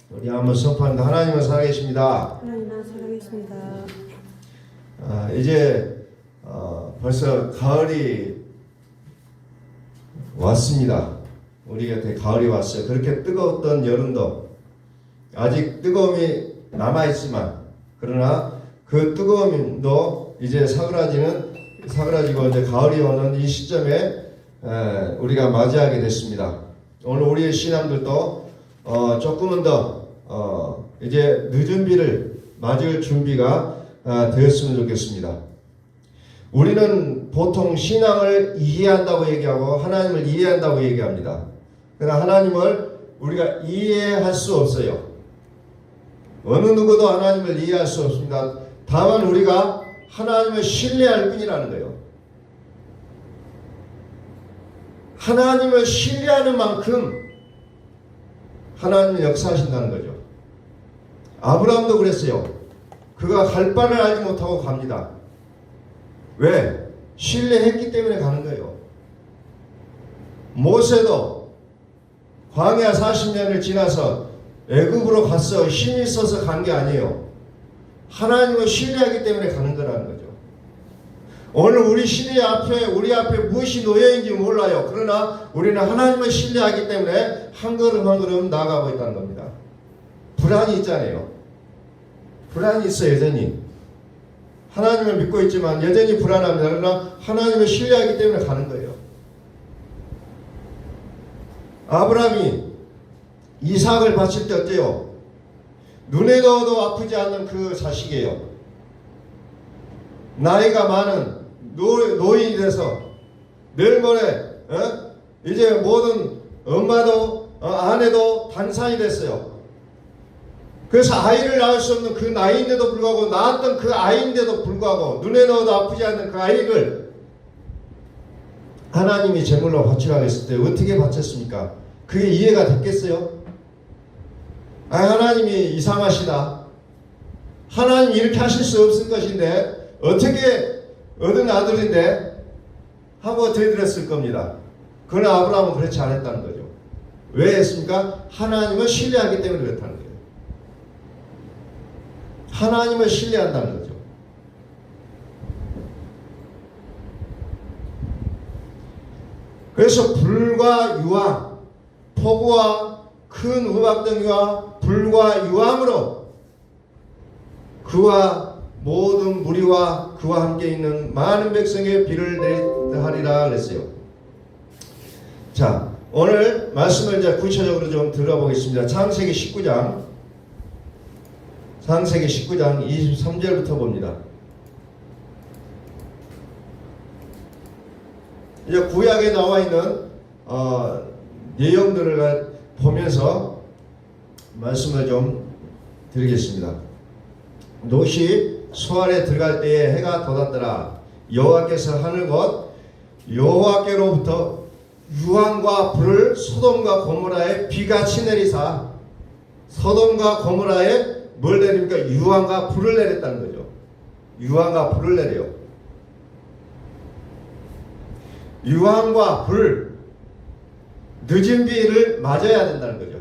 우리 한번 선포합니다. 하나님은 살아계십니다. 하나님은 살아계십니다. 이제 벌써 가을이 왔습니다. 우리 곁에 가을이 왔어요. 그렇게 뜨거웠던 여름도 아직 뜨거움이 남아있지만, 그러나 그 뜨거움도 이제 사그라지고 이제 가을이 오는 이 시점에 우리가 맞이하게 됐습니다. 오늘 우리의 신앙들도 조금은 더 이제 늦은 비를 맞을 준비가 되었으면 좋겠습니다. 우리는 보통 신앙을 이해한다고 얘기하고 하나님을 이해한다고 얘기합니다. 그러나 하나님을 우리가 이해할 수 없어요. 어느 누구도 하나님을 이해할 수 없습니다. 다만 우리가 하나님을 신뢰할 뿐이라는 거예요. 하나님을 신뢰하는 만큼 하나님은 역사하신다는 거죠. 아브라함도 그랬어요. 그가 갈 바를 알지 못하고 갑니다. 왜? 신뢰했기 때문에 가는 거예요. 모세도 광야 40년을 지나서 애굽으로 갔어. 힘이 있어서 간 게 아니에요. 하나님을 신뢰하기 때문에 가는 거라는 거죠. 오늘 우리 시대 앞에 우리 앞에 무엇이 놓여있는지 몰라요. 그러나 우리는 하나님을 신뢰하기 때문에 한 걸음 한 걸음 나아가고 있다는 겁니다. 불안이 있잖아요. 불안이 있어요. 여전히 하나님을 믿고 있지만 여전히 불안합니다. 그러나 하나님을 신뢰하기 때문에 가는 거예요. 아브라함이 이삭을 바칠 때 어때요? 눈에 넣어도 아프지 않는 그 자식이에요. 나이가 많은 노인이 돼서 내일 모레 이제 모든 엄마도 아내도 단산이 됐어요. 그래서 아이를 낳을 수 없는 그 나이인데도 불구하고, 낳았던 그 아이인데도 불구하고 눈에 넣어도 아프지 않는 그 아이를 하나님이 제물로 바치라고 했을 때 어떻게 바쳤습니까? 그게 이해가 됐겠어요? 하나님이 이상하시다. 하나님 이렇게 하실 수 없을 것인데 어떻게 얻은 아들인데 하고 되들었을 겁니다. 그러나 아브라함은 그렇지 않았다는 거죠. 왜 했습니까? 하나님을 신뢰하기 때문에 그렇다는 거예요. 하나님을 신뢰한다는 거죠. 그래서 불과 유황, 폭우와 큰 우박덩이와 불과 유황으로 그와 모든 무리와 그와 함께 있는 많은 백성의 비를 내리하리라 그랬어요. 자, 오늘 말씀을 이제 구체적으로 좀 들어보겠습니다. 창세기 19장 23절부터 봅니다. 이제 구약에 나와 있는 내용들을 보면서 말씀을 좀 드리겠습니다. 롯이 소알에 들어갈 때에 해가 돋았더라. 여호와께서 하늘 곧 여호와께로부터 유황과 불을 소돔과 고모라에 비같이 내리사, 소돔과 고모라에 뭘 내립니까? 유황과 불을 내렸다는 거죠. 유황과 불을 내려요. 유황과 불, 늦은 비를 맞아야 된다는 거죠.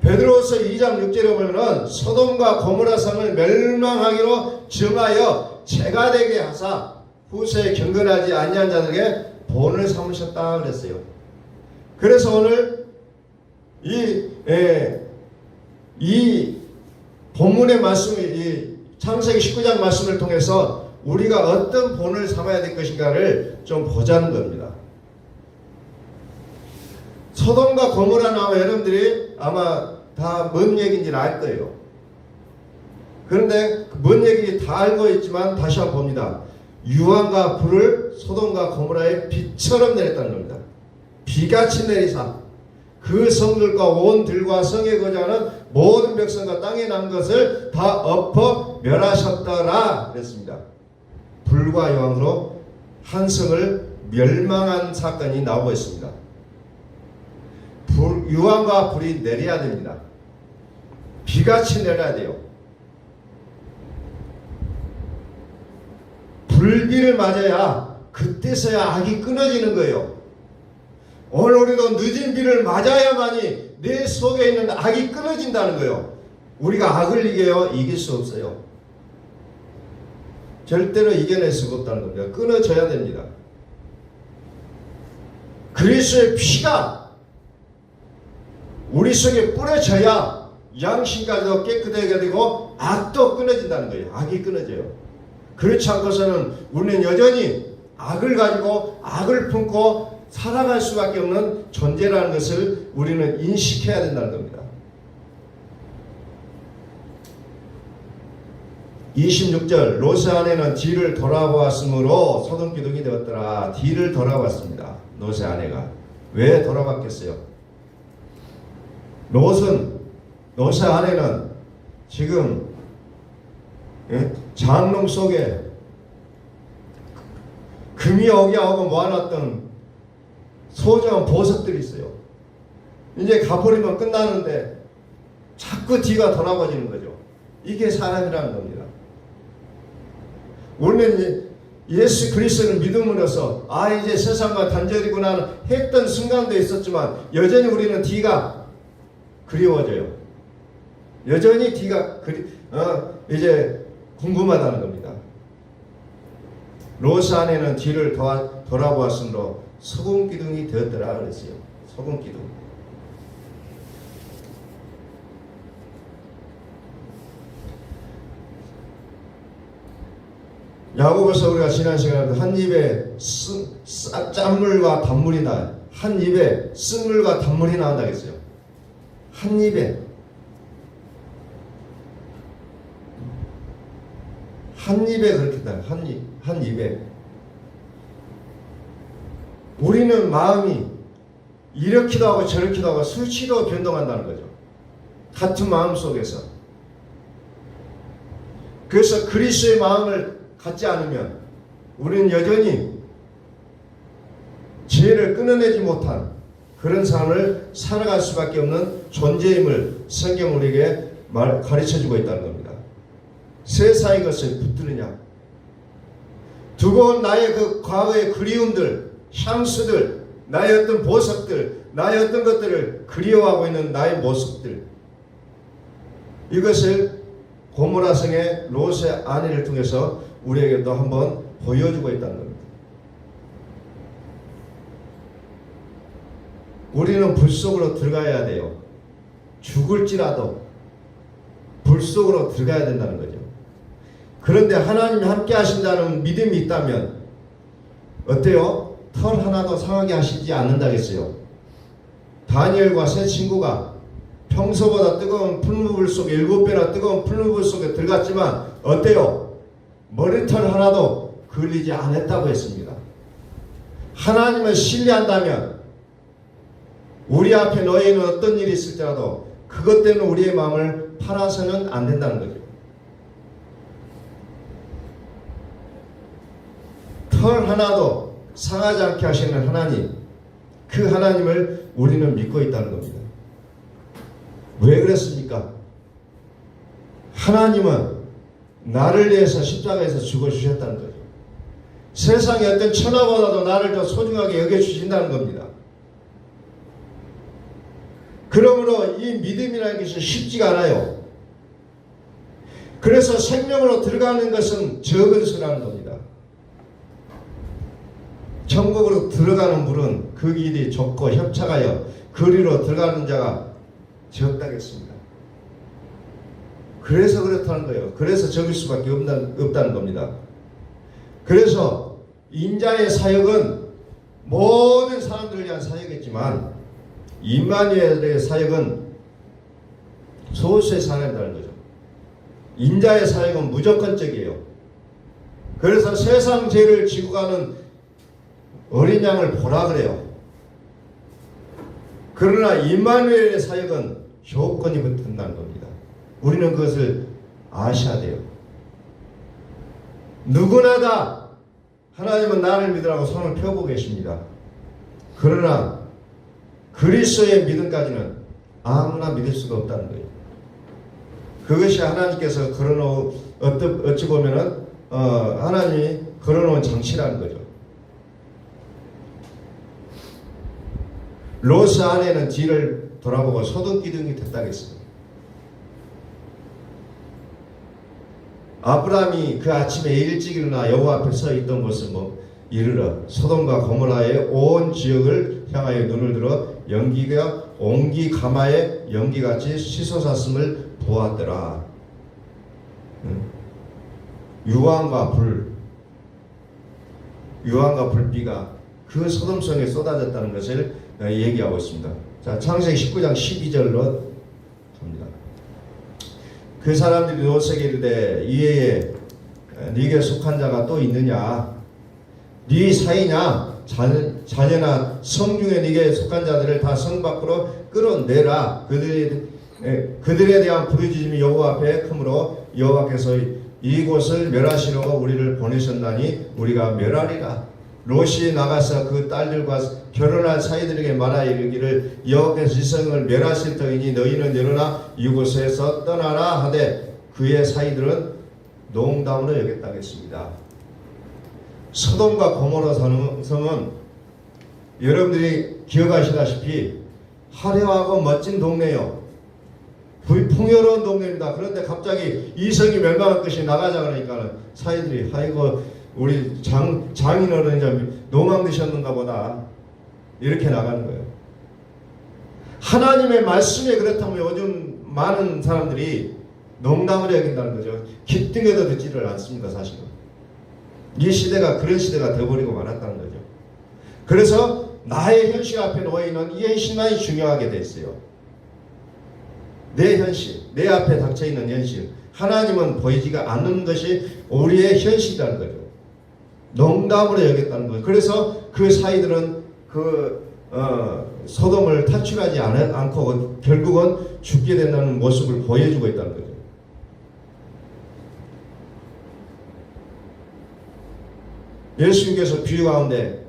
베드로후서 2장 6절에 보면은 소돔과 고모라 성을 멸망하기로 정하여 재가 되게 하사 후세에 경건하지 아니한 자들에게 본을 삼으셨다 그랬어요. 그래서 오늘 이 본문의 말씀을, 이 창세기 19장 말씀을 통해서 우리가 어떤 본을 삼아야 될 것인가를 좀 보자는 겁니다. 소돔과 고모라는 아마 여러분들이 아마 다 뭔 얘기인지는 알 거예요. 그런데 뭔 얘기인지 다 알고 있지만 다시 한번 봅니다. 유황과 불을 소돔과 고모라의 비처럼 내렸다는 겁니다. 비같이 내리사 그 성들과 온 들과 성에 거주하는 모든 백성과 땅에 난 것을 다 엎어 멸하셨더라 그랬습니다. 불과 유황으로 한 성을 멸망한 사건이 나오고 있습니다. 유황과 불이 내려야 됩니다. 비같이 내려야 돼요. 불비를 맞아야 그때서야 악이 끊어지는 거예요. 오늘 우리도 늦은 비를 맞아야만이 내 속에 있는 악이 끊어진다는 거예요. 우리가 악을 이길 수 없어요. 절대로 이겨낼 수가 없다는 겁니다. 끊어져야 됩니다. 그리스도의 피가 우리 속에 뿌려져야 양심까지도 깨끗하게 되고 악도 끊어진다는 거예요. 악이 끊어져요. 그렇지 않고서는 우리는 여전히 악을 가지고 악을 품고 살아갈 수밖에 없는 존재라는 것을 우리는 인식해야 된다는 겁니다. 26절 롯의 아내는 뒤를 돌아보았으므로 소돔 기둥이 되었더라. 뒤를 돌아봤습니다. 롯의 아내가. 왜 돌아봤겠어요? 롯의 아내는 지금 장롱 속에 금이 어기하고 모아놨던 소중한 보석들이 있어요. 이제 갚아버리면 끝나는데 자꾸 뒤가 돌아봐지는 거죠. 이게 사람이라는 겁니다. 우리는 예수 그리스도를 믿음으로써 이제 세상과 단절이구나 했던 순간도 있었지만 여전히 우리는 뒤가 그리워져요. 여전히 뒤가 이제 궁금하다는 겁니다. 롯의 아내는 뒤를 돌아보았으므로 소금 기둥이 되었더라 그랬어요. 소금 기둥. 야고보서 우리가 지난 시간에 한 입에 짠물과 단물이 한 입에 쓴물과 단물이 나온다 했어요. 한 입에 그렇게 다 한 입에 우리는 마음이 이렇기도 하고 저렇기도 하고 수치로 변동한다는 거죠. 같은 마음 속에서. 그래서 그리스도의 마음을 갖지 않으면 우리는 여전히 죄를 끊어내지 못한 그런 삶을 살아갈 수밖에 없는 존재임을 성경 우리에게 가르쳐주고 있다는 겁니다. 세상의 것을 붙드느냐, 두고 온 나의 그 과거의 그리움들, 향수들, 나의 어떤 보석들, 나의 어떤 것들을 그리워하고 있는 나의 모습들, 이것을 고모라성의 롯의 아내를 통해서 우리에게도 한번 보여주고 있다는 겁니다. 우리는 불 속으로 들어가야 돼요. 죽을지라도 불 속으로 들어가야 된다는 거죠. 그런데 하나님이 함께 하신다는 믿음이 있다면 어때요? 털 하나도 상하게 하시지 않는다겠어요. 다니엘과 세 친구가 평소보다 뜨거운 풀무불 속에 7배나 뜨거운 풀무불 속에 들어갔지만 어때요? 머리털 하나도 걸리지 않았다고 했습니다. 하나님을 신뢰한다면 우리 앞에 놓여있는 어떤 일이 있을지라도 그것 때문에 우리의 마음을 팔아서는 안 된다는 거죠. 털 하나도 상하지 않게 하시는 하나님, 그 하나님을 우리는 믿고 있다는 겁니다. 왜 그랬습니까? 하나님은 나를 위해서 십자가에서 죽어주셨다는 거죠. 세상의 어떤 천하보다도 나를 더 소중하게 여겨주신다는 겁니다. 그러므로 이 믿음이라는 것이 쉽지가 않아요. 그래서 생명으로 들어가는 것은 적은 수라는 겁니다. 천국으로 들어가는 물은 그 길이 좁고 협착하여 그리로 들어가는 자가 적다겠습니다. 그래서 그렇다는 거예요. 그래서 적을 수밖에 없다는 겁니다. 그래서 인자의 사역은 모든 사람들을 위한 사역이지만 임마누엘의 사역은 소수의 사람이라는 거죠. 인자의 사역은 무조건적이에요. 그래서 세상 죄를 지고 가는 어린 양을 보라 그래요. 그러나 임마누엘의 사역은 조건이 붙는다는 겁니다. 우리는 그것을 아셔야 돼요. 누구나 다 하나님은 나를 믿으라고 손을 펴고 계십니다. 그러나 그리스도의 믿음까지는 아무나 믿을 수가 없다는 거예요. 그것이 하나님께서 걸어놓은 어찌 보면은 하나님이 걸어놓은 장치라는 거죠. 로스 아내는 뒤를 돌아보고 소등기둥이 됐다겠습니다. 아브라함이 그 아침에 일찍 일어나 여호와 앞에 서 있던 것은 이르러 소돔과 고모라의 온 지역을 향하여 눈을 들어 연기가 옹기 가마의 연기같이 씻어쌌음을 보았더라. 유황과 불비가 그 소돔성에 쏟아졌다는 것을 얘기하고 있습니다. 자, 창세기 19장 12절로 갑니다. 그 사람들이 롯에게 이르되 이외에 네게 속한 자가 또 있느냐? 네 사이냐? 자녀나 성중에 네게 속한 자들을 다 성 밖으로 끌어내라. 그들에 대한 부르짖음이 여호와 앞에 크므로 여호와께서 이곳을 멸하시려고 우리를 보내셨나니 우리가 멸하리라. 롯이 나가서 그 딸들과 결혼한 사이들에게 말하 이르기를 여호와께서 이 성을 멸하실 터이니 너희는 일어나 이곳에서 떠나라 하되 그의 사이들은 농담으로 여겼다겠습니다. 소돔과 고모라 성은 여러분들이 기억하시다시피 화려하고 멋진 동네요. 풍요로운 동네입니다. 그런데 갑자기 이 성이 멸망할 것이 나가자 그러니까 사이들이 아이고 우리 장인어른 이제 노망 드셨는가 보다 이렇게 나가는 거예요. 하나님의 말씀에 그렇다면 요즘 많은 사람들이 농담을 여긴다는 거죠. 기등에도 듣지를 않습니다. 사실은 이 시대가 그런 시대가 되어버리고 말았다는 거죠. 그래서 나의 현실 앞에 놓여있는 이 현실만이 중요하게 됐어요. 내 현실, 내 앞에 닥쳐있는 현실, 하나님은 보이지가 않는 것이 우리의 현실이라는 거죠. 농담으로 여겼다는 거예요. 그래서 그 사이들은 소돔을 탈출하지 않고 결국은 죽게 된다는 모습을 보여주고 있다는 거죠. 예수님께서 비유 가운데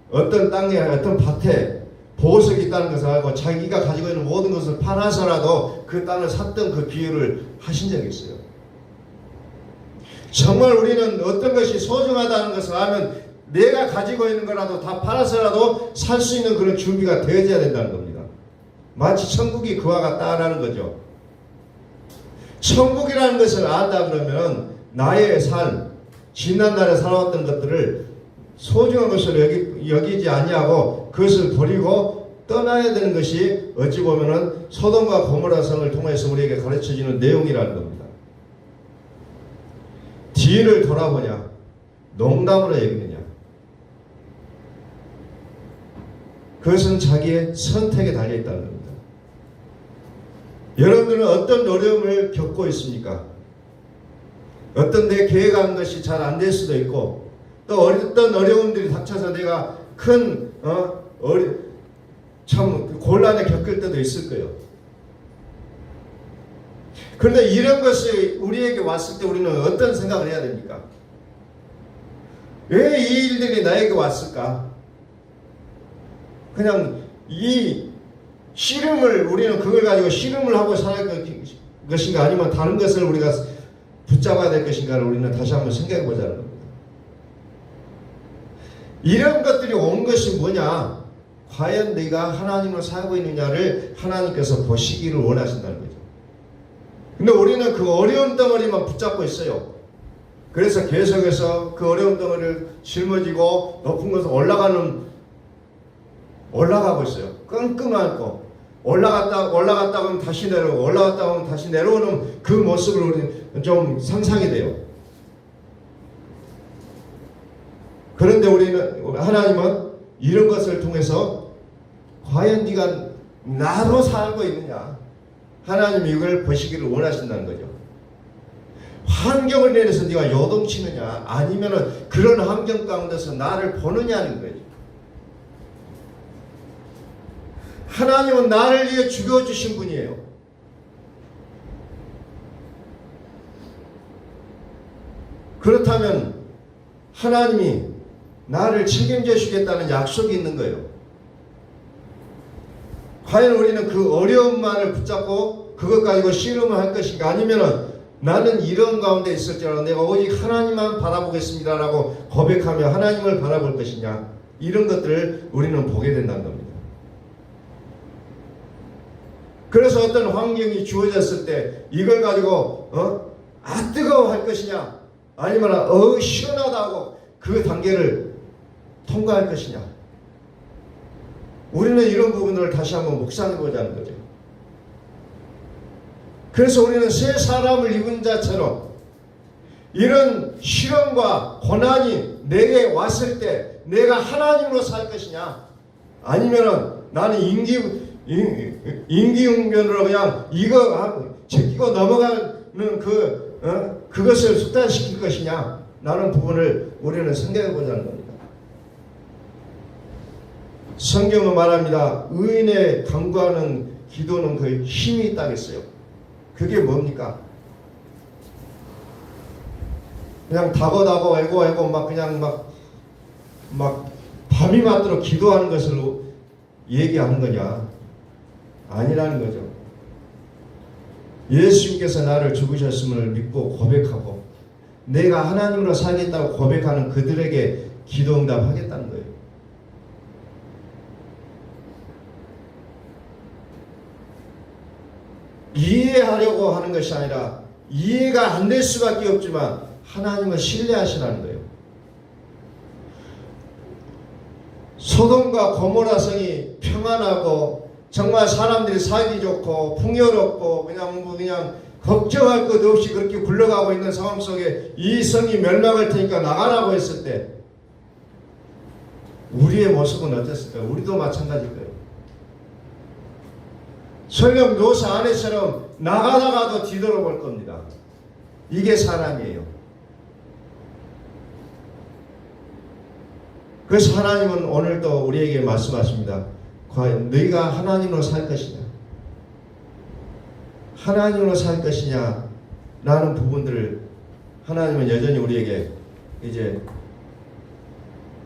어떤 땅에 어떤 밭에 보석이 있다는 것을 알고 자기가 가지고 있는 모든 것을 팔아서라도 그 땅을 샀던 그 비유를 하신 적이 있어요. 정말 우리는 어떤 것이 소중하다는 것을 알면 내가 가지고 있는 거라도 다 팔아서라도 살 수 있는 그런 준비가 되어져야 된다는 겁니다. 마치 천국이 그와 같다라는 거죠. 천국이라는 것을 안다 그러면 나의 삶, 지난날에 살아왔던 것들을 소중한 것으로 여기지 아니하고 그것을 버리고 떠나야 되는 것이 어찌 보면은 소돔과 고모라 성을 통해서 우리에게 가르쳐주는 내용이라는 겁니다. 뒤를 돌아보냐, 농담으로 여기느냐, 그것은 자기의 선택에 달려있다는 겁니다. 여러분들은 어떤 어려움을 겪고 있습니까? 어떤 내 계획한 것이 잘 안 될 수도 있고 또 어떤 어려움들이 닥쳐서 내가 큰 참 곤란에 겪을 때도 있을 거예요. 그런데 이런 것이 우리에게 왔을 때 우리는 어떤 생각을 해야 됩니까? 왜 이 일들이 나에게 왔을까? 그냥 이 씨름을 우리는 그걸 가지고 씨름을 하고 살아갈 것인가 아니면 다른 것을 우리가 붙잡아야 될 것인가를 우리는 다시 한번 생각해 보자는 겁니다. 이런 것들이 온 것이 뭐냐? 과연 네가 하나님을 살고 있느냐를 하나님께서 보시기를 원하신다는 거죠. 근데 우리는 그 어려운 덩어리만 붙잡고 있어요. 그래서 계속해서 그 어려운 덩어리를 짊어지고 높은 곳에 올라가고 있어요. 끙끙 올라갔다 하면 다시 내려오고 올라갔다 하면 다시 내려오는 그 모습을 우리는 좀 상상이 돼요. 그런데 하나님은 이런 것을 통해서 과연 네가 나로 살고 있느냐, 하나님이 이걸 보시기를 원하신다는 거죠. 환경을 인해서 네가 요동치느냐 아니면은 그런 환경 가운데서 나를 보느냐는 거죠. 하나님은 나를 위해 죽여주신 분이에요. 그렇다면 하나님이 나를 책임져 주겠다는 약속이 있는 거예요. 과연 우리는 그 어려움만을 붙잡고 그것 가지고 씨름을 할 것인가 아니면은 나는 이런 가운데 있을지라도 내가 오직 하나님만 바라보겠습니다 라고 고백하며 하나님을 바라볼 것이냐, 이런 것들을 우리는 보게 된다는 겁니다. 그래서 어떤 환경이 주어졌을 때 이걸 가지고 뜨거워 할 것이냐, 아니면 시원하다고 그 단계를 통과할 것이냐. 우리는 이런 부분을 다시 한번 묵상해 보자는 거죠. 그래서 우리는 새 사람을 입은 자처럼 이런 시련과 고난이 내게 왔을 때 내가 하나님으로 살 것이냐, 아니면은 나는 임기응변으로 그냥 이거 제끼고 넘어가는 그것을 숙달시킬 것이냐, 라는 부분을 우리는 생각해 보자는 겁니다. 성경은 말합니다. 의인의 간구하는 기도는 그 힘이 있다고 했어요. 그게 뭡니까? 그냥 다고다고 애고 막 그냥 막 밤이 맞도록 기도하는 것을 얘기하는 거냐? 아니라는 거죠. 예수님께서 나를 죽으셨음을 믿고 고백하고 내가 하나님으로 살겠다고 고백하는 그들에게 기도 응답하겠다는 거예요. 이해하려고 하는 것이 아니라 이해가 안 될 수밖에 없지만 하나님을 신뢰하시라는 거예요. 소돔과 고모라 성이 평안하고 정말 사람들이 살기 좋고 풍요롭고 그냥 걱정할 것 없이 그렇게 굴러가고 있는 상황 속에 이 성이 멸망할 테니까 나가라고 했을 때 우리의 모습은 어땠을까요? 우리도 마찬가지일 거예요. 설령 노스 아내처럼 나가다가도 뒤돌아볼 겁니다. 이게 사람이에요. 그래서 하나님은 오늘도 우리에게 말씀하십니다. 과연 너희가 하나님으로 살 것이냐, 하나님으로 살 것이냐 라는 부분들을 하나님은 여전히 우리에게 이제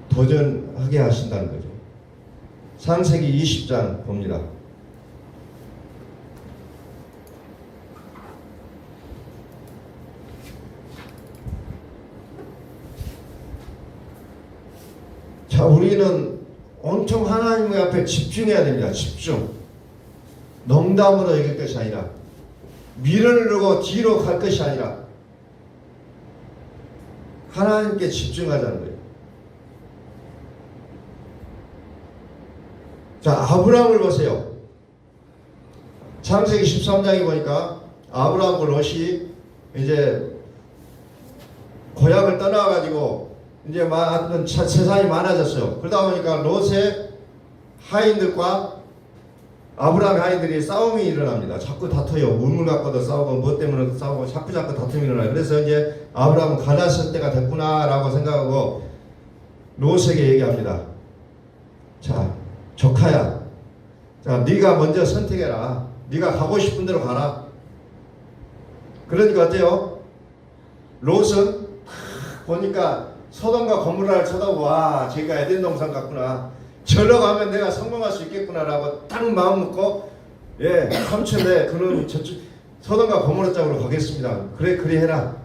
도전하게 하신다는 거죠. 창세기 20장 봅니다. 자, 우리는 온통 하나님 앞에 집중해야 됩니다. 집중. 농담으로 얘기할 것이 아니라, 미련으로 뒤로 갈 것이 아니라 하나님께 집중하자는 거예요. 자, 아브라함을 보세요. 창세기 13장에 보니까 아브라함과 롯이 이제 고향을 떠나가지고 이제 세상이 많아졌어요. 그러다 보니까 롯의 하인들과 아브라함의 하인들이 싸움이 일어납니다. 자꾸 다퉈요. 우물 갖고도 싸우고 뭐 때문에도 싸우고 자꾸 다툼이 일어나요. 그래서 이제 아브라함은 가났을 때가 됐구나라고 생각하고 롯에게 얘기합니다. 자, 조카야, 자, 네가 먼저 선택해라. 네가 가고 싶은 대로 가라. 그러니까 어때요? 롯은 보니까 소돔과 고모라를 쳐다보고, 와, 제가 에덴 동산 같구나, 절로 가면 내가 성공할 수 있겠구나라고 딱 마음 먹고, 예, 삼촌네 그놈이 저쪽 소돔과 고모라 쪽으로 가겠습니다. 그래 해라.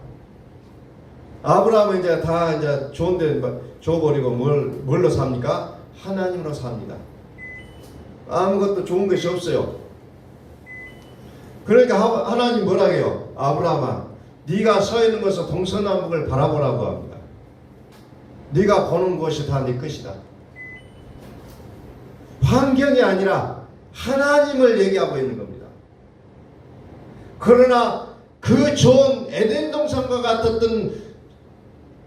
아브라함은 이제 다 이제 좋은데 줘버리고 뭘로 삽니까? 하나님으로 삽니다. 아무것도 좋은 것이 없어요. 그러니까 하나님 뭐라 해요? 아브라함아, 네가 서 있는 곳에서 동서남북을 바라보라고 합니다. 네가 보는 것이 다 네 것이다. 환경이 아니라 하나님을 얘기하고 있는 겁니다. 그러나 그 좋은 에덴 동산과 같았던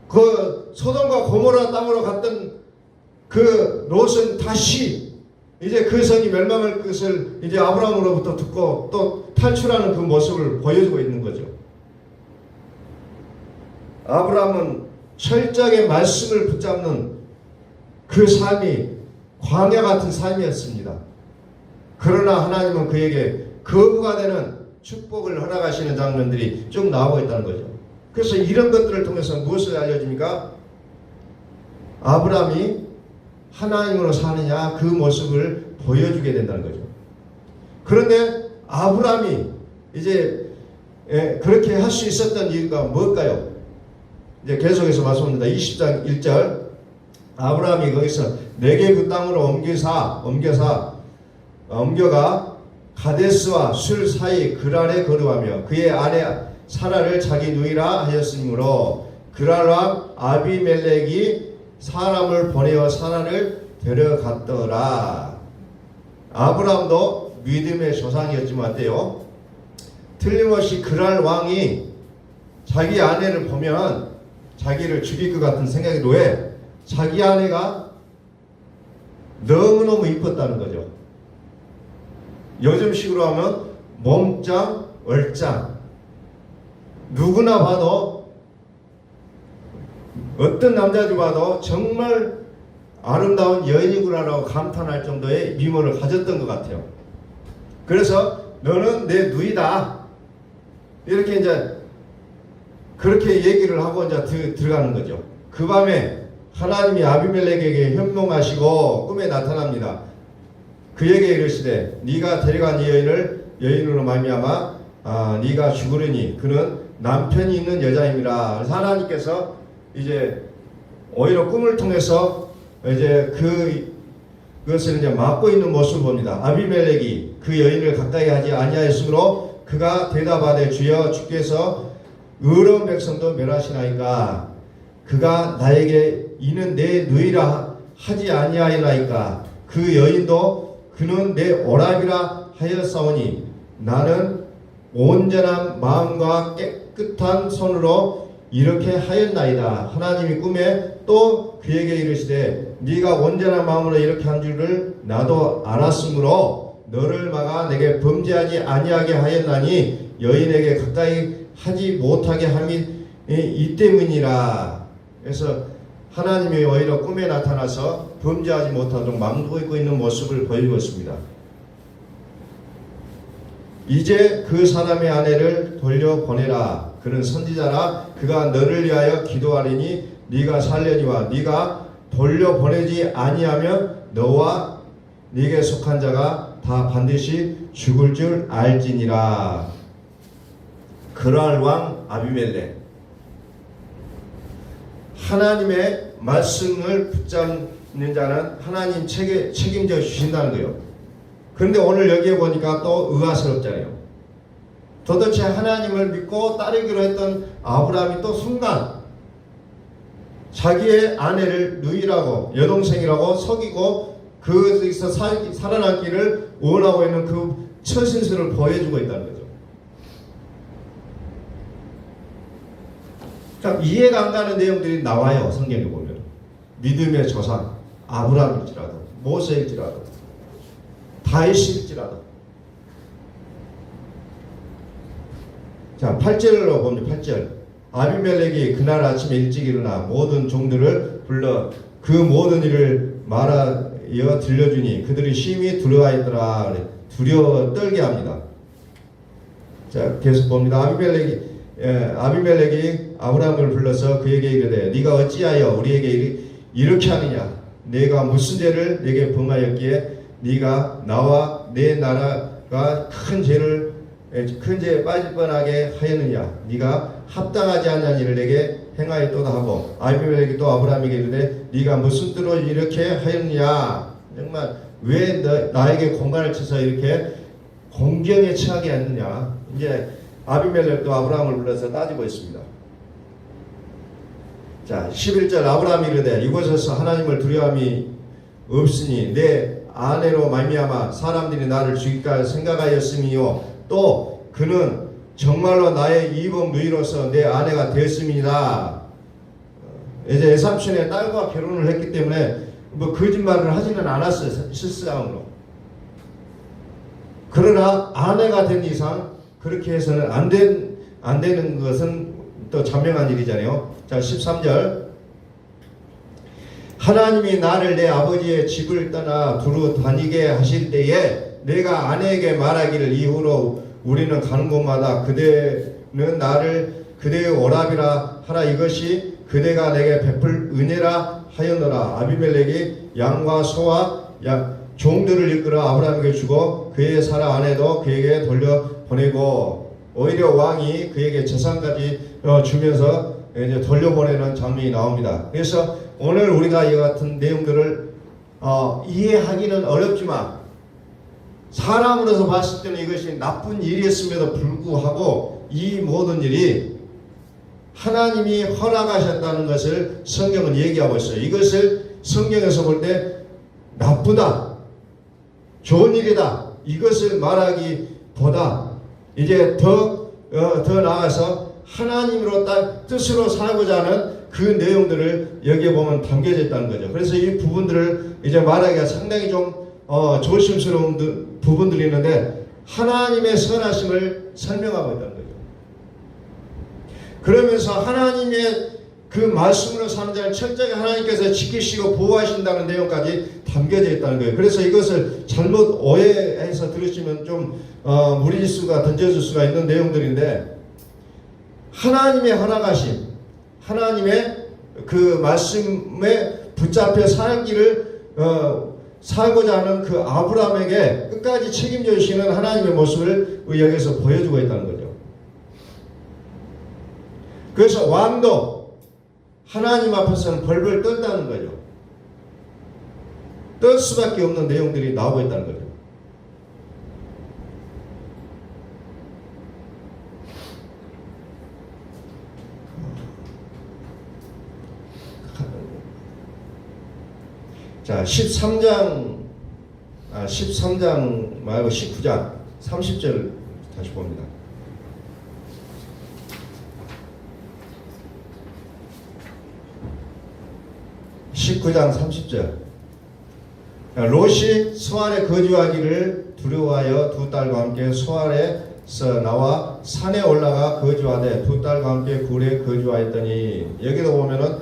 그 소돔과 고모라 땅으로 갔던 그 롯은 다시 이제 그 성이 멸망할 것을 이제 아브라함으로부터 듣고 또 탈출하는 그 모습을 보여주고 있는 거죠. 아브라함은 철저하게 말씀을 붙잡는 그 삶이 광야 같은 삶이었습니다. 그러나 하나님은 그에게 거부가 되는 축복을 허락하시는 장면들이 쭉 나오고 있다는 거죠. 그래서 이런 것들을 통해서 무엇을 알려줍니까? 아브라함이 하나님으로 사느냐, 그 모습을 보여주게 된다는 거죠. 그런데 아브라함이 이제 그렇게 할 수 있었던 이유가 뭘까요? 이제 계속해서 말씀합니다. 20장 1절, 아브라함이 거기서 네게부 땅으로 옮겨가 가데스와 술 사이 그랄에 거류하며 그의 아내 사라를 자기 누이라 하였으므로 그랄 왕 아비멜렉이 사람을 보내어 사라를 데려갔더라. 아브라함도 믿음의 조상이었지만 어때요? 틀림없이 그랄 왕이 자기 아내를 보면 자기를 죽일 것 같은 생각이 왜? 자기 아내가 너무너무 이뻤다는 거죠. 요즘식으로 하면 몸짱, 얼짱. 누구나 봐도 어떤 남자들 봐도 정말 아름다운 여인이구나라고 감탄할 정도의 미모를 가졌던 것 같아요. 그래서 너는 내 누이다. 이렇게 이제 그렇게 얘기를 하고 이제 들어가는 거죠. 그 밤에 하나님이 아비멜렉에게 현몽하시고 꿈에 나타납니다. 그에게 이르시되 네가 데려간 이 여인으로 말미암아 네가 죽으리니 그는 남편이 있는 여자임이라. 그래서 하나님께서 이제 오히려 꿈을 통해서 이제 그것을 이제 막고 있는 모습을 봅니다. 아비멜렉이 그 여인을 가까이 하지 아니하였으므로 그가 대답하되 주여 주께서 의로운 백성도 멸하시나이까. 그가 나에게 이는 내 누이라 하지 아니하였나이까. 그 여인도 그는 내 오라비라 하였사오니 나는 온전한 마음과 깨끗한 손으로 이렇게 하였나이다. 하나님이 꿈에 또 그에게 이르시되 네가 온전한 마음으로 이렇게 한 줄을 나도 알았으므로 너를 막아 내게 범죄하지 아니하게 하였나니 여인에게 가까이 하지 못하게 함이 이 때문이라. 그래서 하나님이 오히려 꿈에 나타나서 범죄하지 못하도록 막고 있는 모습을 보이고 있습니다. 이제 그 사람의 아내를 돌려보내라. 그는 선지자라. 그가 너를 위하여 기도하리니 네가 살려니와 네가 돌려보내지 아니하면 너와 네게 속한 자가 다 반드시 죽을 줄 알지니라. 그랄 왕 아비멜렉. 하나님의 말씀을 붙잡는 자는 하나님 책임져 주신다는 거예요. 그런데 오늘 여기에 보니까 또 의아스럽잖아요. 도대체 하나님을 믿고 따르기로 했던 아브라함이 또 순간 자기의 아내를 누이라고 여동생이라고 속이고 그에서 살아남기를 원하고 있는 그 처신수를 보여주고 있다는 거죠. 참 이해가 안 가는 내용들이 나와요. 성경에 보면 믿음의 조상 아브라함일지라도 모세일지라도 다윗일지라도. 자 8절로 봅니다. 8절 아비멜렉이 그날 아침에 일찍 일어나 모든 종들을 불러 그 모든 일을 말하여 들려주니 그들이 심히 두려워하였더라. 두려워 떨게 합니다. 자 계속 봅니다. 아비멜렉이 아브라함을 불러서 그에게 이르되 네가 어찌하여 우리에게 이렇게 하느냐. 내가 무슨 죄를 내게 범하였기에 네가 나와 내 나라가 큰 죄에 빠질 뻔하게 하였느냐. 네가 합당하지 않는 일을 내게 행하였도다 하고 아비멜렉이 또 아브라함에게 이르되 네가 무슨 뜻으로 이렇게 하였느냐. 정말 왜 나에게 공간을 쳐서 이렇게 공경에 처하게 했느냐. 이제 아비멜렉도 아브라함을 불러서 따지고 있습니다. 자 11절 아브라함이 이르되 이곳에서 하나님을 두려움이 없으니 내 아내로 말미암아 사람들이 나를 죽일까 생각하였음이요 또 그는 정말로 나의 이복 누이로서 내 아내가 되었음이다. 이제 외삼촌의 딸과 결혼을 했기 때문에 뭐 거짓말을 하지는 않았어요. 실상으로. 그러나 아내가 된 이상 그렇게 해서는 안 되는 것은 또 자명한 일이잖아요. 자 13절 하나님이 나를 내 아버지의 집을 떠나 두루 다니게 하실 때에 내가 아내에게 말하기를 이후로 우리는 가는 곳마다 그대는 나를 그대의 오라비라 하라. 이것이 그대가 내게 베풀 은혜라 하였노라. 아비멜렉이 양과 소와 종들을 이끌어 아브라함에게 주고 그의 사라 아내도 그에게 돌려보내고 오히려 왕이 그에게 재산까지 주면서 이제 돌려보내는 장면이 나옵니다. 그래서 오늘 우리가 이 같은 내용들을 이해하기는 어렵지만 사람으로서 봤을 때는 이것이 나쁜 일이었음에도 불구하고 이 모든 일이 하나님이 허락하셨다는 것을 성경은 얘기하고 있어요. 이것을 성경에서 볼 때 나쁘다, 좋은 일이다, 이것을 말하기보다 이제 더 나아가서 하나님으로 뜻으로 살고자 하는 그 내용들을 여기에 보면 담겨져 있다는 거죠. 그래서 이 부분들을 이제 말하기가 상당히 좀 조심스러운 부분들이 있는데 하나님의 선하심을 설명하고 있다는 거죠. 그러면서 하나님의 그 말씀으로 사는 자를 철저하게 하나님께서 지키시고 보호하신다는 내용까지 담겨져 있다는 거예요. 그래서 이것을 잘못 오해해서 들으시면 좀 무리수가 던져질 수가 있는 내용들인데, 하나님의 허락하심, 하나님의 그 말씀에 붙잡혀 살기를 살고자 하는 그 아브라함에게 끝까지 책임져 주시는 하나님의 모습을 여기서 보여주고 있다는 거죠. 그래서 왕도 하나님 앞에서는 벌벌 떤다는 거죠. 떨 수밖에 없는 내용들이 나오고 있다는 거죠. 자, 13장 말고 19장 30절 다시 봅니다. (19장 30절) 롯이 소알에 거주하기를 두려워하여 두 딸과 함께 소알에서 나와 산에 올라가 거주하되 두 딸과 함께 굴에 거주하였더니, 여기도 보면은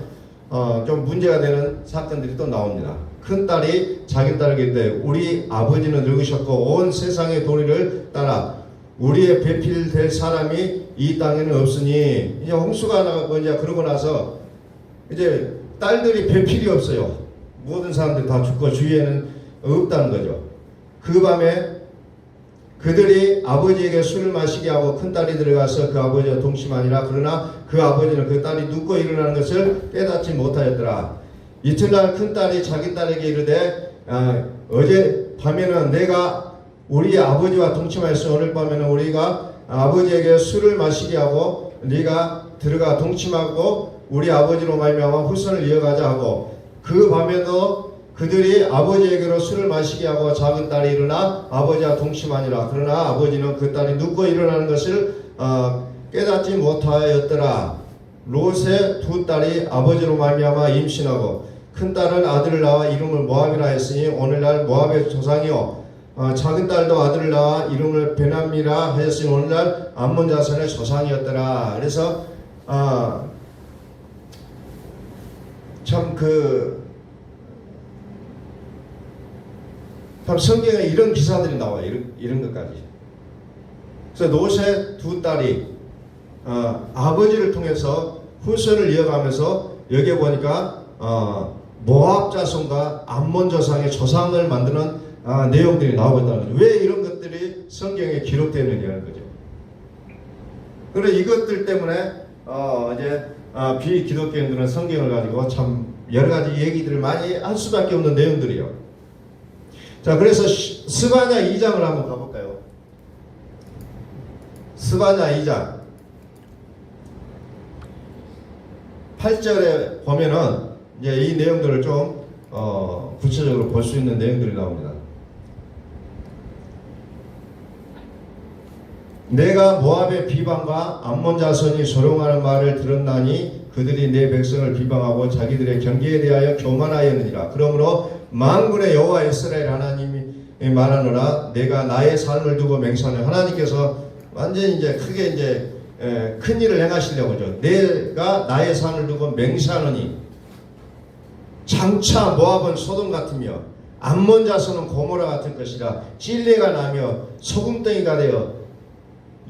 좀 문제가 되는 사건들이 또 나옵니다. 큰 딸이 자기 딸에게 이르되 우리 아버지는 늙으셨고 온 세상의 도리를 따라 우리의 배필될 사람이 이 땅에는 없으니, 이제 홍수가 나고 이제 그러고 나서 이제 딸들이 배필이 없어요. 모든 사람들이 다 죽고 주위에는 없다는 거죠. 그 밤에 그들이 아버지에게 술을 마시게 하고 큰 딸이 들어가서 그 아버지와 동침하니라. 그러나 그 아버지는 그 딸이 눕고 일어나는 것을 깨닫지 못하였더라. 이튿날 큰 딸이 자기 딸에게 이르되 어제 밤에는 내가 우리 아버지와 동침하였으니 오늘 밤에는 우리가 아버지에게 술을 마시게 하고 네가 들어가 동침하고 우리 아버지로 말미암아 후손을 이어가자 하고, 그 밤에도 그들이 아버지에게로 술을 마시게 하고 작은 딸이 일어나 아버지와 동침하니라. 그러나 아버지는 그 딸이 눕고 일어나는 것을 깨닫지 못하였더라. 롯의 두 딸이 아버지로 말미암아 임신하고 큰 딸은 아들을 낳아 이름을 모압이라 했으니 오늘날 모압의 조상이요, 작은 딸도 아들을 낳아 이름을 베남이라 하였으니 오늘날 암몬 자손의 조상이었더라. 그래서 참 성경에 이런 기사들이 나와요. 이런 것까지. 그래서 롯의 두 딸이 아버지를 통해서 후손을 이어가면서 여기에 보니까 모압 자손과 암몬 조상의 조상을 만드는 내용들이 나오고 있다는 거죠. 왜 이런 것들이 성경에 기록되어 있느냐는 거죠. 그래서 이것들 때문에 이제 비기독교인들은 성경을 가지고 참 여러 가지 얘기들을 많이 할 수밖에 없는 내용들이요. 자, 그래서 스바냐 2장을 한번 가볼까요? 스바냐 2장 8절에 보면은 이제 이 내용들을 좀 구체적으로 볼 수 있는 내용들이 나옵니다. 내가 모압의 비방과 암몬 자손이 조롱하는 말을 들었나니 그들이 내 백성을 비방하고 자기들의 경계에 대하여 교만하였느니라. 그러므로 만군의 여호와 이스라엘 하나님이 말하노라. 내가 나의 삶을 두고 맹세하는, 하나님께서 완전히 이제 크게 이제 큰 일을 행하시려고 하죠. 내가 나의 산을 두고 맹세하노니 장차 모압은 소돔 같으며 암몬 자손은 고모라 같을 것이라. 찔레가 나며 소금덩이가 되어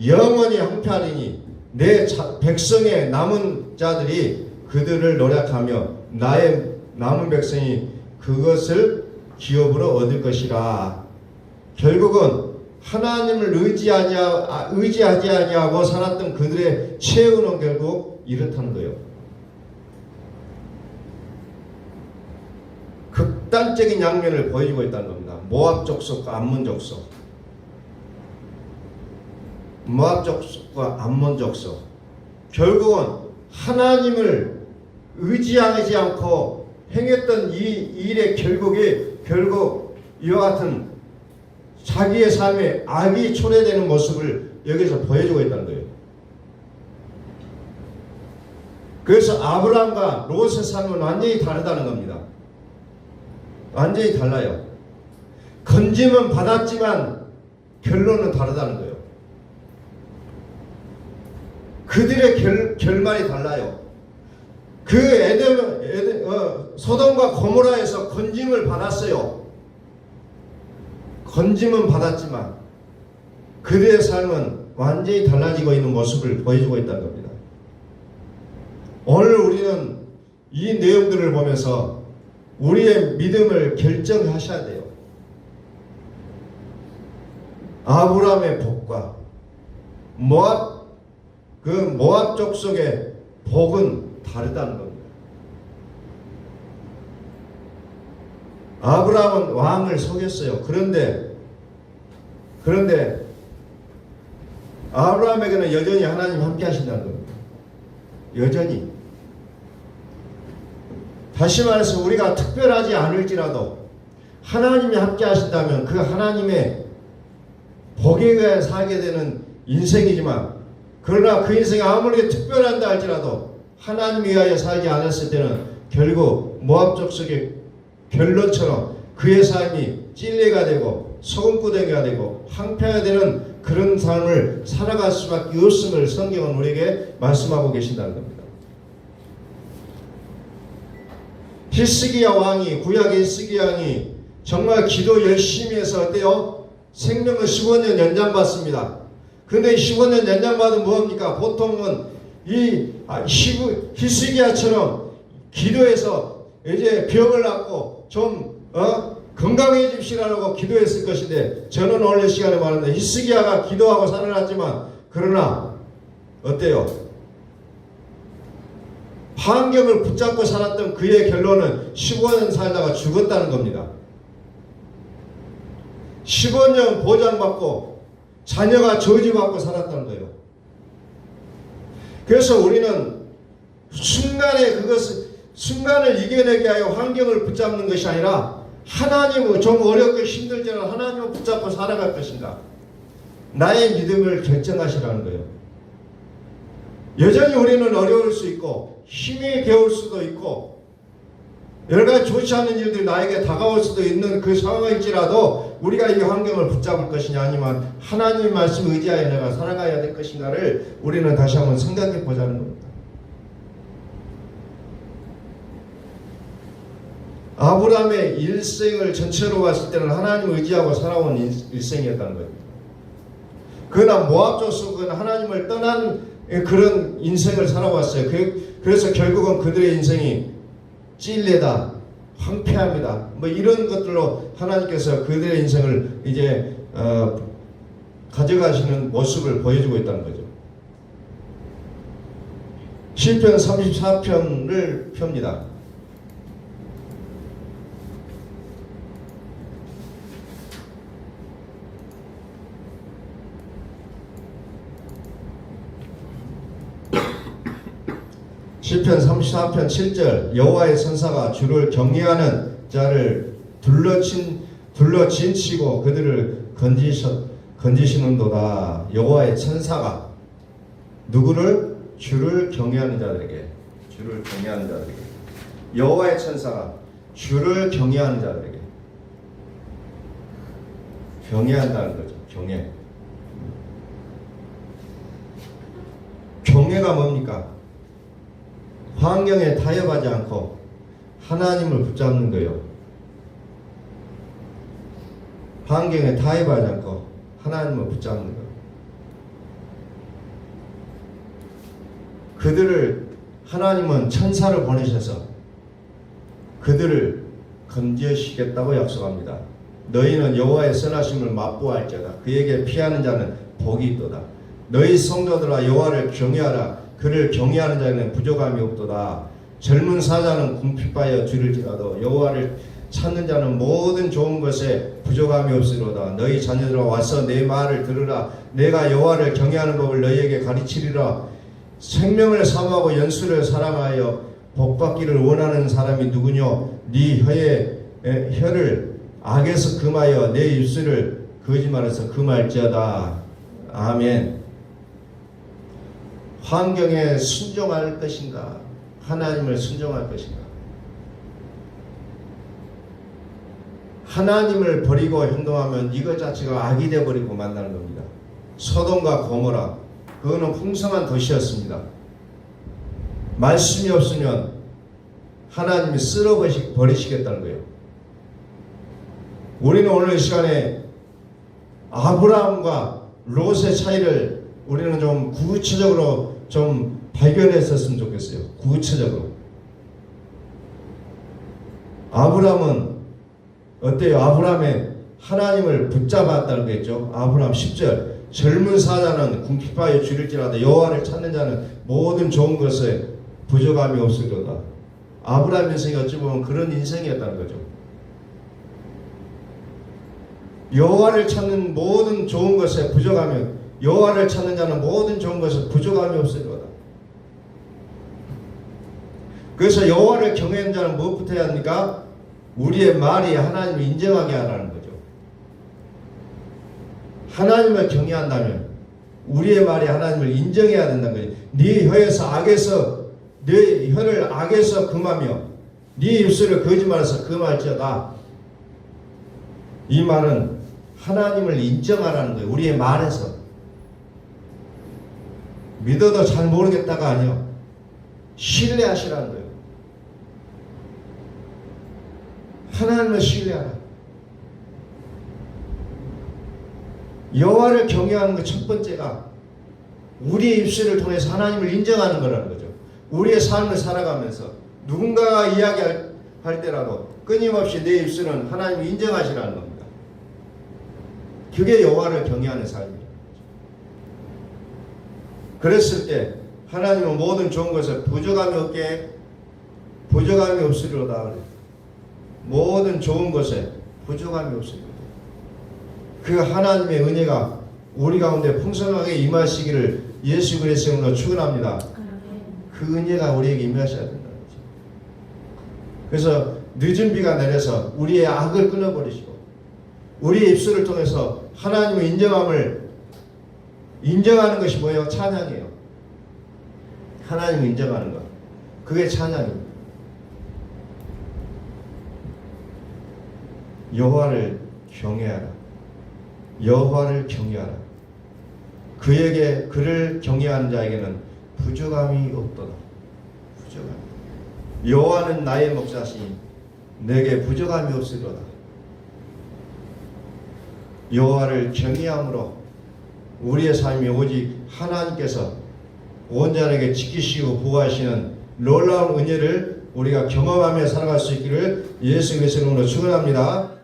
영원히 황폐하리니 내 백성의 남은 자들이 그들을 노략하며 나의 남은 백성이 그것을 기업으로 얻을 것이라. 결국은 하나님을 의지하지 아니하고 살았던 그들의 최후는 결국 이렇다는 거예요. 극단적인 양면을 보여주고 있다는 겁니다. 모압 족속과 암몬 족속. 모압 족속과 암몬 족속, 결국은 하나님을 의지하지 않고 행했던 이 일의 결국 이와 같은 자기의 삶에 악이 초래되는 모습을 여기서 보여주고 있다는 거예요. 그래서 아브라함과 롯의 삶은 완전히 다르다는 겁니다. 완전히 달라요. 건짐은 받았지만 결론은 다르다는 거예요. 그들의 결말이 달라요. 그 소돔과 고모라에서 건짐을 받았어요. 건짐은 받았지만 그들의 삶은 완전히 달라지고 있는 모습을 보여주고 있다는 겁니다. 오늘 우리는 이 내용들을 보면서 우리의 믿음을 결정하셔야 돼요. 아브라함의 복과 모압 족속의 복은 다르다는 겁니다. 아브라함은 왕을 속였어요. 그런데 아브라함에게는 여전히 하나님 함께 하신다는 겁니다. 여전히. 다시 말해서 우리가 특별하지 않을지라도 하나님이 함께 하신다면 그 하나님의 복에 의해 살게 되는 인생이지만, 그러나 그 인생이 아무리 특별한다 할지라도 하나님에 의하여 살지 않았을 때는 결국 모압 족속의 결론처럼 그의 삶이 찔레가 되고 소금구덩이가 되고 황폐가 되는 그런 삶을 살아갈 수밖에 없음을 성경은 우리에게 말씀하고 계신다는 겁니다. 히스기야 왕이, 구약의 히스기야 왕이 정말 기도 열심히 해서 어때요? 생명을 15년 연장받습니다. 근데 15년 연장받으면 뭐합니까? 보통은 이 히스기야처럼 기도해서 이제 병을 낫고 좀 건강해집시라고 기도했을 것인데, 저는 오늘 시간에 말하는데 히스기야가 기도하고 살아났지만 그러나 어때요? 환경을 붙잡고 살았던 그의 결론은 15년 살다가 죽었다는 겁니다. 15년 보장받고 자녀가 저주받고 살았다는 거예요. 그래서 우리는 순간을 이겨내게 하여 환경을 붙잡는 것이 아니라 하나님을 좀 어렵고 힘들지만 하나님을 붙잡고 살아갈 것인가, 나의 믿음을 결정하시라는 거예요. 여전히 우리는 어려울 수 있고 힘이 겨울 수도 있고 여러 가지 좋지 않은 일들이 나에게 다가올 수도 있는 그 상황일지라도 우리가 이 환경을 붙잡을 것이냐, 아니면 하나님의 말씀을 의지하여 내가 살아가야 될 것인가를 우리는 다시 한번 생각해 보자는 겁니다. 아브라함의 일생을 전체로 봤을 때는 하나님을 의지하고 살아온 일생이었다는 거예요. 그러나 모압 족속은 하나님을 떠난 그런 인생을 살아왔어요. 그래서 결국은 그들의 인생이 찔레다, 황폐합니다, 뭐 이런 것들로 하나님께서 그들의 인생을 이제 가져가시는 모습을 보여주고 있다는 거죠. 시편 34편을 펴니다. 시편 34편 7절, 여호와의 천사가 주를 경외하는 자를 둘러진치고 그들을 건지시는도다. 여호와의 천사가 누구를? 주를 경외하는 자들에게, 여호와의 천사가 주를 경외하는 자들에게, 경외한다는 거죠. 경외가 뭡니까? 환경에 타협하지 않고 하나님을 붙잡는 거예요. 환경에 타협하지 않고 하나님을 붙잡는 거예요. 하나님은 천사를 보내셔서 그들을 건지시겠다고 약속합니다. 너희는 여호와의 선하심을 맛보아할지어다. 그에게 피하는 자는 복이 있도다. 너희 성도들아 여호와를 경외하라. 그를 경외하는 자는 부족함이 없도다. 젊은 사자는 궁핍하여 뒤를지라도 여호와를 찾는 자는 모든 좋은 것에 부족함이 없으리로다. 너희 자녀들아 와서 내 말을 들으라. 내가 여호와를 경외하는 법을 너희에게 가르치리라. 생명을 사모하고 연수를 사랑하여 복받기를 원하는 사람이 누구뇨? 네 혀를 악에서 금하여 내 입술을 거짓말에서 금할지어다. 아멘. 환경에 순종할 것인가? 하나님을 순종할 것인가? 하나님을 버리고 행동하면 이것 자체가 악이 되어버리고 만나는 겁니다. 소돔과 고모라, 그거는 풍성한 도시였습니다. 말씀이 없으면 하나님이 쓸어버리시겠다는 거예요. 우리는 오늘 이 시간에 아브라함과 롯의 차이를 우리는 좀 구체적으로 좀 발견했었으면 좋겠어요. 구체적으로. 아브라함은 어때요? 아브라함의 하나님을 붙잡았다는 거 있죠. 아브라함 10절 젊은 사자는 궁핍하여 줄일지라도 여호와를 찾는 자는 모든 좋은 것에 부족함이 없으리로다. 아브라함 인생이 어찌 보면 그런 인생이었다는 거죠. 여호와를 찾는 모든 좋은 것에 부족함이, 여호와를 찾는 자는 모든 좋은 것에 부족함이 없으리로다. 그래서 여호와를 경외하는 자는 무엇부터 해야 합니까? 우리의 말이 하나님을 인정하게 하라는 거죠. 하나님을 경외한다면 우리의 말이 하나님을 인정해야 된다는 거죠. 네 혀에서 악에서, 네 혀를 악에서 금하며 네 입술을 거짓말해서 금할지어다. 이 말은 하나님을 인정하라는 거예요. 우리의 말에서. 믿어도 잘 모르겠다가 아니요, 신뢰하시라는 거예요. 하나님을 신뢰하라. 여호와를 경외하는 것 첫 번째가 우리의 입술을 통해서 하나님을 인정하는 거라는 거죠. 우리의 삶을 살아가면서 누군가가 이야기할 때라도 끊임없이 내 입술은 하나님을 인정하시라는 겁니다. 그게 여호와를 경외하는 삶입니다. 그랬을 때 하나님은 모든 좋은 것에 부족함이 없으리로다. 모든 좋은 것에 부족함이 없으리로다. 그 하나님의 은혜가 우리 가운데 풍성하게 임하시기를 예수 그리스도의 이름으로 축원합니다. 그 은혜가 우리에게 임하셔야 된다는 거죠. 그래서 늦은 비가 내려서 우리의 악을 끊어버리시고 우리의 입술을 통해서 하나님의 인정하는 것이 뭐예요? 찬양이에요. 하나님을 인정하는 것. 그게 찬양입니다. 여호와를 경외하라. 여호와를 경외하라. 그를 경외하는 자에게는 부족함이 없도다. 부족함. 여호와는 나의 목자시니 내게 부족함이 없으리로다. 여호와를 경외함으로 우리의 삶이 오직 하나님께서 온전하게 지키시고 보호하시는 놀라운 은혜를 우리가 경험하며 살아갈 수 있기를 예수 그리스도의 이름으로 축원합니다.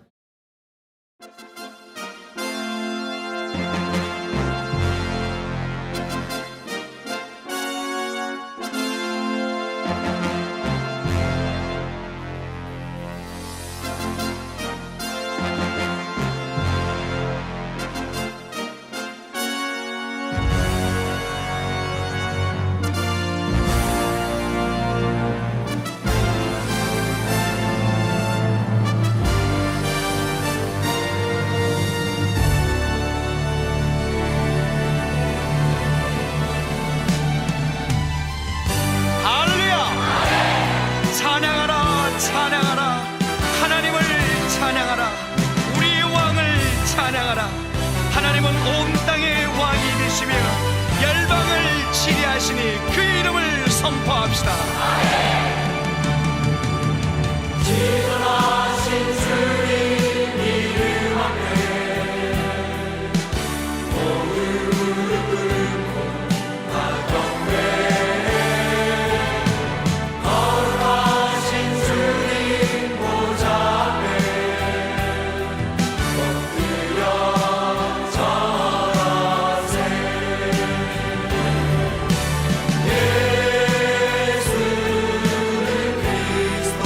하나님은 온 땅의 왕이 되시며 열방을 치리하시니 그 이름을 선포합시다. 지존하신 주님 이름 앞에 오늘 무릎 꿇고 다 경배해. 거룩하신 주님 보좌 앞에 엎드려 예수는 그리스도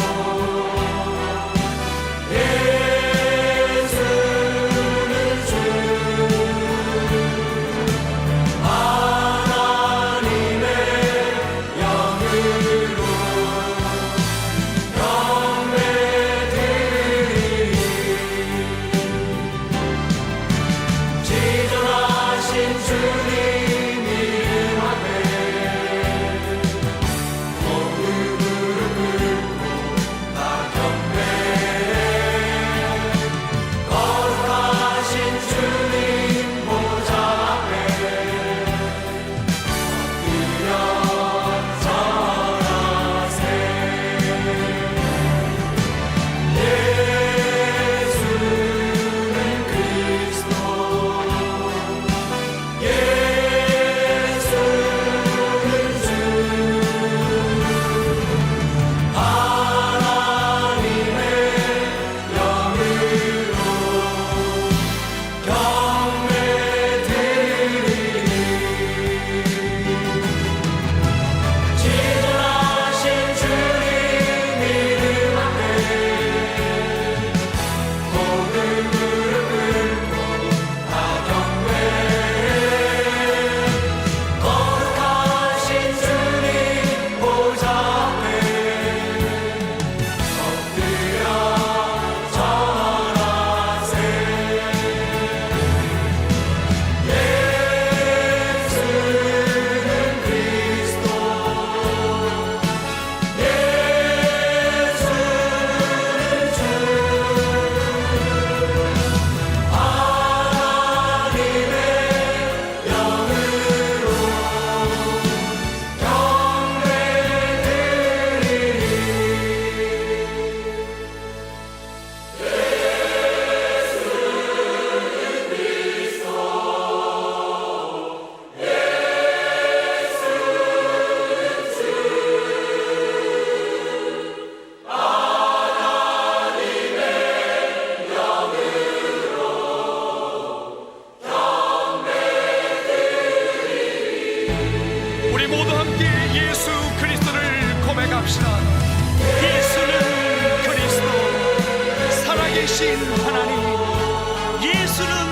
살아계신 하나님, 예수는